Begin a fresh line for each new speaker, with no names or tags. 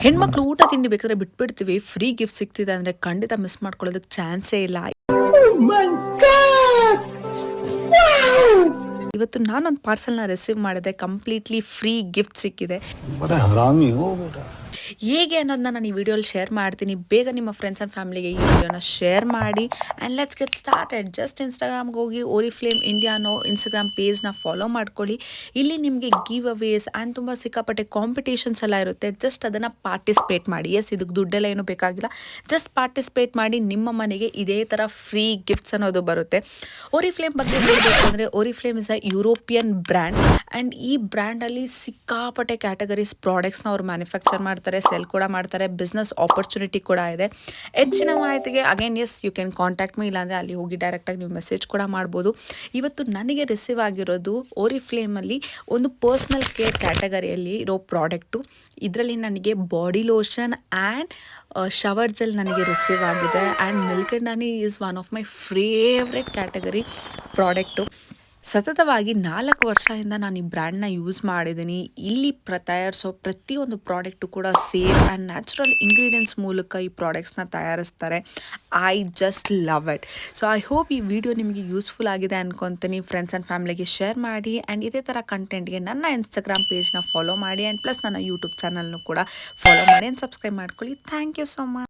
ಹೆಣ್ಮಕ್ಳು ಊಟ ತಿಂಡಿ ಬೇಕಾದ್ರೆ ಬಿಟ್ಬಿಡ್ತೀವಿ, ಫ್ರೀ ಗಿಫ್ಟ್ ಸಿಗ್ತಿದೆ ಅಂದರೆ ಖಂಡಿತ ಮಿಸ್ ಮಾಡ್ಕೊಳ್ಳೋದಕ್ಕೆ ಚಾನ್ಸೇ ಇಲ್ಲ. ಇವತ್ತು ನಾನೊಂದು ಪಾರ್ಸಲ್ನ ರಿಸೀವ್ ಮಾಡಿದೆ, ಕಂಪ್ಲೀಟ್ಲಿ ಫ್ರೀ ಗಿಫ್ಟ್ ಸಿಕ್ಕಿದೆ. ಹೇಗೆ ಅನ್ನೋದನ್ನ ನಾನು ಈ ವಿಡಿಯೋಲಿ ಶೇರ್ ಮಾಡ್ತೀನಿ. ಬೇಗ ನಿಮ್ಮ ಫ್ರೆಂಡ್ಸ್ ಆ್ಯಂಡ್ ಫ್ಯಾಮಿಲಿಗೆ ಈ ವಿಡಿಯೋನ ಶೇರ್ ಮಾಡಿ and let's get started. Just ಇನ್ಸ್ಟಾಗ್ರಾಮ್ಗೆ ಹೋಗಿ ಓರಿಫ್ಲೇಮ್ ಇಂಡಿಯಾ ಅನ್ನೋ ಇನ್ಸ್ಟಾಗ್ರಾಮ್ ಪೇಜ್ನ ಫಾಲೋ ಮಾಡ್ಕೊಳ್ಳಿ. ಇಲ್ಲಿ ನಿಮಗೆ ಗಿವ್ ಅವೇಸ್ ಆ್ಯಂಡ್ ತುಂಬ ಸಿಕ್ಕಾಪಟ್ಟೆ ಕಾಂಪಿಟೇಷನ್ಸ್ ಎಲ್ಲ ಇರುತ್ತೆ. ಜಸ್ಟ್ ಅದನ್ನು ಪಾರ್ಟಿಸಿಪೇಟ್ ಮಾಡಿ. ಎಸ್, ಇದಕ್ಕೆ ದುಡ್ಡೆಲ್ಲ ಏನೂ ಬೇಕಾಗಿಲ್ಲ, ಜಸ್ಟ್ ಪಾರ್ಟಿಸಿಪೇಟ್ ಮಾಡಿ. ನಿಮ್ಮ ಮನೆಗೆ ಇದೇ ಥರ ಫ್ರೀ ಗಿಫ್ಟ್ಸ್ ಅನ್ನೋದು ಬರುತ್ತೆ. ಓರಿಫ್ಲೇಮ್ ಬಗ್ಗೆ ಹೇಳಬೇಕು ಅಂದರೆ Oriflame is a European brand and ಈ ಬ್ರ್ಯಾಂಡಲ್ಲಿ ಸಿಕ್ಕಾಪಟ್ಟೆ ಕ್ಯಾಟಗರೀಸ್ ಪ್ರಾಡಕ್ಟ್ಸ್ನ ಅವ್ರು ಮ್ಯಾನುಫ್ಯಾಕ್ಚರ್ ಮಾಡ್ತಾರೆ, ಸೆಲ್ ಕೂಡ ಮಾಡ್ತಾರೆ, ಬಿಸ್ನೆಸ್ ಆಪರ್ಚುನಿಟಿ ಕೂಡ ಇದೆ. ಹೆಚ್ಚಿನ ಮಾಹಿತಿಗೆ again as you can contact me, ಇಲ್ಲಾಂದರೆ ಅಲ್ಲಿ ಹೋಗಿ ಡೈರೆಕ್ಟಾಗಿ ನೀವು ಮೆಸೇಜ್ ಕೂಡ ಮಾಡ್ಬೋದು. ಇವತ್ತು ನನಗೆ ರಿಸೀವ್ ಆಗಿರೋದು ಓರಿಫ್ಲೇಮಲ್ಲಿ ಒಂದು ಪರ್ಸ್ನಲ್ ಕೇರ್ ಕ್ಯಾಟಗರಿಯಲ್ಲಿ ಇರೋ ಪ್ರಾಡಕ್ಟು. ಇದರಲ್ಲಿ ನನಗೆ body lotion and shower gel ನನಗೆ ರಿಸೀವ್ ಆಗಿದೆ and milk and honey is one of my favourite category product. ಸತತವಾಗಿ 4 ವರ್ಷದಿಂದ ನಾನು ಈ ಬ್ರ್ಯಾಂಡ್ನ ಯೂಸ್ ಮಾಡಿದ್ದೀನಿ. ಇಲ್ಲಿ ತಯಾರಿಸೋ ಪ್ರತಿಯೊಂದು ಪ್ರಾಡಕ್ಟು ಕೂಡ ಸೇಫ್ ಆ್ಯಂಡ್ ನ್ಯಾಚುರಲ್ ಇಂಗ್ರೀಡಿಯೆಂಟ್ಸ್ ಮೂಲಕ ಈ ಪ್ರಾಡಕ್ಟ್ಸ್ನ ತಯಾರಿಸ್ತಾರೆ. I just love it. So I hope ಈ ವಿಡಿಯೋ ನಿಮಗೆ ಯೂಸ್ಫುಲ್ ಆಗಿದೆ ಅನ್ಕೊತೀನಿ. ಫ್ರೆಂಡ್ಸ್ ಆ್ಯಂಡ್ ಫ್ಯಾಮಿಲಿಗೆ ಶೇರ್ ಮಾಡಿ ಆ್ಯಂಡ್ ಇದೇ ಥರ ಕಂಟೆಂಟ್ಗೆ ನನ್ನ ಇನ್ಸ್ಟಾಗ್ರಾಮ್ ಪೇಜ್ನ ಫಾಲೋ ಮಾಡಿ ಆ್ಯಂಡ್ ಪ್ಲಸ್ ನನ್ನ ಯೂಟ್ಯೂಬ್ ಚಾನಲ್ನು ಕೂಡ ಫಾಲೋ ಮಾಡಿ ಆ್ಯಂಡ್ ಸಬ್ಸ್ಕ್ರೈಬ್ ಮಾಡ್ಕೊಳ್ಳಿ. Thank you so much.